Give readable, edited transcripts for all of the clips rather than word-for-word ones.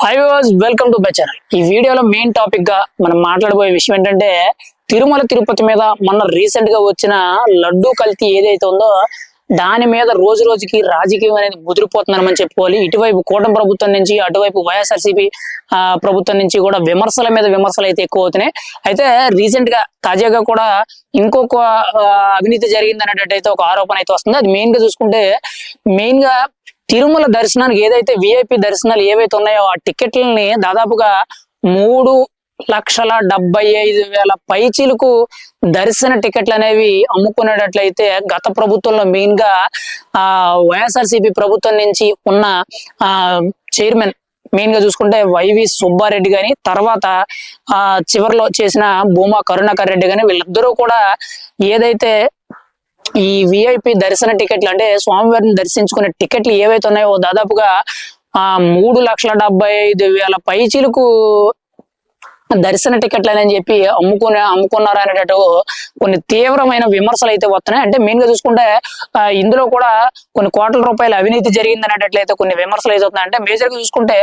High was welcome to my channel. ఈ వీడియోలో main topic గా మనం మాట్లాడబోయే విషయం ఏంటంటే తిరుమల తిరుపతి మీద మొన్న రీసెంట్ గా వచ్చిన లడ్డూ కల్తీ ఏదైతే ఉందో దాని మీద రోజు రోజుకి రాజకీయం అనేది ముదిరిపోతుందని చెప్పుకోవాలి. ఇటువైపు కూటమి ప్రభుత్వం నుంచి అటువైపు వైఎస్ఆర్సీపీ ప్రభుత్వం నుంచి కూడా విమర్శల మీద విమర్శలు అయితే ఎక్కువ అవుతున్నాయి. అయితే రీసెంట్ గా తాజాగా కూడా ఇంకొక అవినీతి జరిగింది అనేటట్టయితే ఒక ఆరోపణ అయితే వస్తుంది. అది మెయిన్ గా చూసుకుంటే మెయిన్ గా తిరుమల దర్శనానికి ఏదైతే విఐపి దర్శనాలు ఏవైతే ఉన్నాయో ఆ టికెట్లని దాదాపుగా 3,75,000 పైచీలకు దర్శన టికెట్లు అనేవి అమ్ముకునేటట్లయితే గత ప్రభుత్వంలో మెయిన్ గా వైఎస్ఆర్సీపీ ప్రభుత్వం నుంచి ఉన్న చైర్మన్ మెయిన్ గా చూసుకుంటే వైవి సుబ్బారెడ్డి గాని తర్వాత చివరిలో చేసిన భూమా కరుణాకర్ రెడ్డి గాని వీళ్ళిద్దరూ కూడా ఏదైతే ఈ విఐపి దర్శన టికెట్లు అంటే స్వామివారిని దర్శించుకునే టికెట్లు ఏవైతే ఉన్నాయో దాదాపుగా 3,75,000 పైచీలకు దర్శన టికెట్లు అని చెప్పి అమ్ముకున్నారు అనేటట్టు కొన్ని తీవ్రమైన విమర్శలు అయితే వస్తున్నాయి. అంటే మెయిన్ గా చూసుకుంటే ఇందులో కూడా కొన్ని కోట్ల రూపాయల అవినీతి జరిగింది అనేటట్లయితే కొన్ని విమర్శలు అయితే వస్తున్నాయి. అంటే మేజర్ గా చూసుకుంటే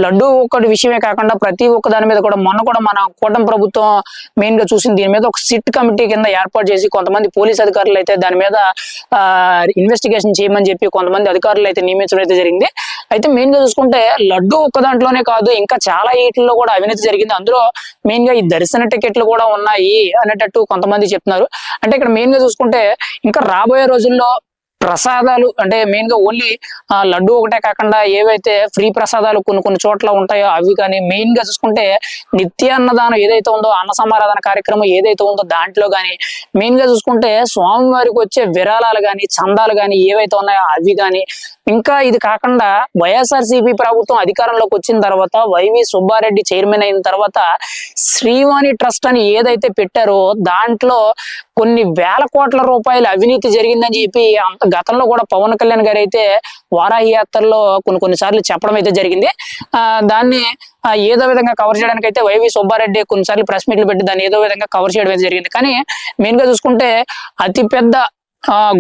లడ్డు ఒక్కటి విషయమే కాకుండా ప్రతి ఒక్క దాని మీద కూడా మొన్న కూడా మన కూటమి ప్రభుత్వం మెయిన్ గా చూసింది. దీని మీద ఒక సిట్ కమిటీ కింద ఏర్పాటు చేసి కొంతమంది పోలీస్ అధికారులు అయితే దాని మీద ఇన్వెస్టిగేషన్ చేయమని చెప్పి కొంతమంది అధికారులు అయితే నియమించడం అయితే జరిగింది. అయితే మెయిన్ గా చూసుకుంటే లడ్డు ఒక్క దాంట్లోనే కాదు ఇంకా చాలా వీటిల్లో కూడా అవినీతి జరిగింది. అందులో మెయిన్ గా ఈ దర్శన టికెట్లు కూడా ఉన్నాయి అనేటట్టు కొంతమంది చెప్తున్నారు. అంటే ఇక్కడ మెయిన్ గా చూసుకుంటే ఇంకా రాబోయే రోజుల్లో ప్రసాదాలు అంటే మెయిన్ గా ఓన్లీ లడ్డు ఒకటే కాకుండా ఏవైతే ఫ్రీ ప్రసాదాలు కొన్ని చోట్ల ఉంటాయో అవి కానీ మెయిన్ గా చూసుకుంటే నిత్య అన్నదానం ఏదైతే ఉందో అన్న సమారాధన కార్యక్రమం ఏదైతే ఉందో దాంట్లో కానీ మెయిన్ గా చూసుకుంటే స్వామివారికి వచ్చే విరాళాలు కానీ చందాలు కానీ ఏవైతే ఉన్నాయో అవి కానీ ఇంకా ఇది కాకుండా వైఎస్ఆర్సీపీ ప్రభుత్వం అధికారంలోకి వచ్చిన తర్వాత వైవి సుబ్బారెడ్డి చైర్మన్ అయిన తర్వాత శ్రీవాణి ట్రస్ట్ అని ఏదైతే పెట్టారో దాంట్లో కొన్ని వేల కోట్ల రూపాయల అవినీతి జరిగిందని చెప్పి గతంలో కూడా పవన్ కళ్యాణ్ గారు అయితే వారాహి యాత్రలో కొన్నిసార్లు చెప్పడం అయితే జరిగింది. దాన్ని ఏదో విధంగా కవర్ చేయడానికి అయితే వైవి సుబ్బారెడ్డి కొన్నిసార్లు ప్రెస్ మీట్లు పెట్టి దాన్ని ఏదో విధంగా కవర్ చేయడం అయితే జరిగింది. కానీ మెయిన్ గా చూసుకుంటే అతిపెద్ద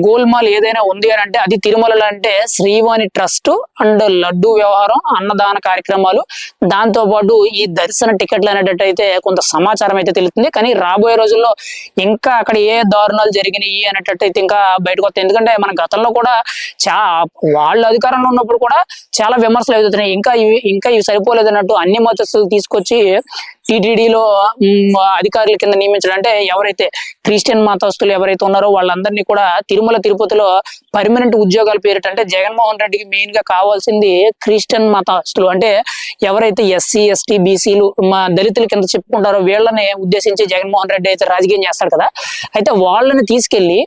గోల్మాల్ ఏదైనా ఉంది అని అంటే అది తిరుమలలో అంటే శ్రీవాణి ట్రస్ట్ అండ్ లడ్డు వ్యవహారం అన్నదాన కార్యక్రమాలు దాంతో పాటు ఈ దర్శన టికెట్లు అనేటట్టయితే కొంత సమాచారం అయితే తెలుస్తుంది. కానీ రాబోయే రోజుల్లో ఇంకా అక్కడ ఏ దారుణాలు జరిగినాయి అనేటట్టయితే ఇంకా బయటకు వస్తాయి. ఎందుకంటే మన గతంలో కూడా వాళ్ళ అధికారంలో ఉన్నప్పుడు కూడా చాలా విమర్శలు అవుతున్నాయి. ఇంకా ఇవి సరిపోలేదు అన్నట్టు అన్ని మతస్థులు తీసుకొచ్చి టీటీడీలో అధికారుల కింద నియమించడం అంటే ఎవరైతే క్రిస్టియన్ మతస్థులు ఎవరైతే ఉన్నారో వాళ్ళందరినీ కూడా తిరుమల తిరుపతిలో పర్మనెంట్ ఉద్యోగాల పేరిట అంటే జగన్మోహన్ రెడ్డికి మెయిన్ గా కావాల్సింది క్రిస్టియన్ మతస్థులు అంటే ఎవరైతే ఎస్సీ ఎస్టీ బీసీలు దళితుల కింద చెప్పుకుంటారో వీళ్ళని ఉద్దేశించి జగన్మోహన్ రెడ్డి అయితే రాజకీయం చేస్తాడు కదా. అయితే వాళ్ళని తీసుకెళ్లి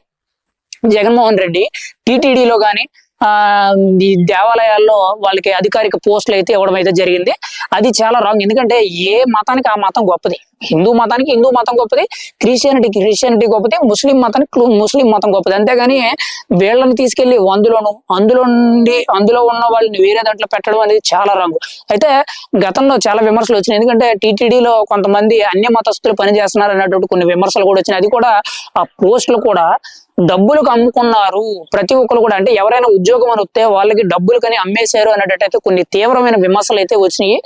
జగన్మోహన్ రెడ్డి టీటీడీలో గాని ఈ దేవాలయాల్లో వాళ్ళకి అధికారిక పోస్టులు అయితే ఇవ్వడం అయితే జరిగింది. అది చాలా రాంగ్. ఎందుకంటే ఏ మతానికి ఆ మతం గొప్పది. హిందూ మతానికి హిందూ మతం గొప్పది, క్రిస్టియానిటీ గొప్పది, ముస్లిం మతానికి ముస్లిం మతం గొప్పది. అంతేగాని వీళ్ళని తీసుకెళ్లి అందులో ఉన్న వాళ్ళని వేరే దాంట్లో పెట్టడం అనేది చాలా రాంగ్. అయితే గతంలో చాలా విమర్శలు వచ్చినాయి. ఎందుకంటే టీటీడీలో కొంతమంది అన్య మతస్థులు పనిచేస్తున్నారు అన్నటువంటి కొన్ని విమర్శలు కూడా వచ్చినాయి. అది కూడా ఆ పోస్టులు కూడా డబ్బులకు అమ్ముకున్నారు ప్రతి ఒక్కరు కూడా. అంటే ఎవరైనా ఉద్యోగం అని వస్తే వాళ్ళకి డబ్బులు కానీ అమ్మేశారు అనేటట్టయితే కొన్ని తీవ్రమైన విమర్శలు అయితే వచ్చినాయి.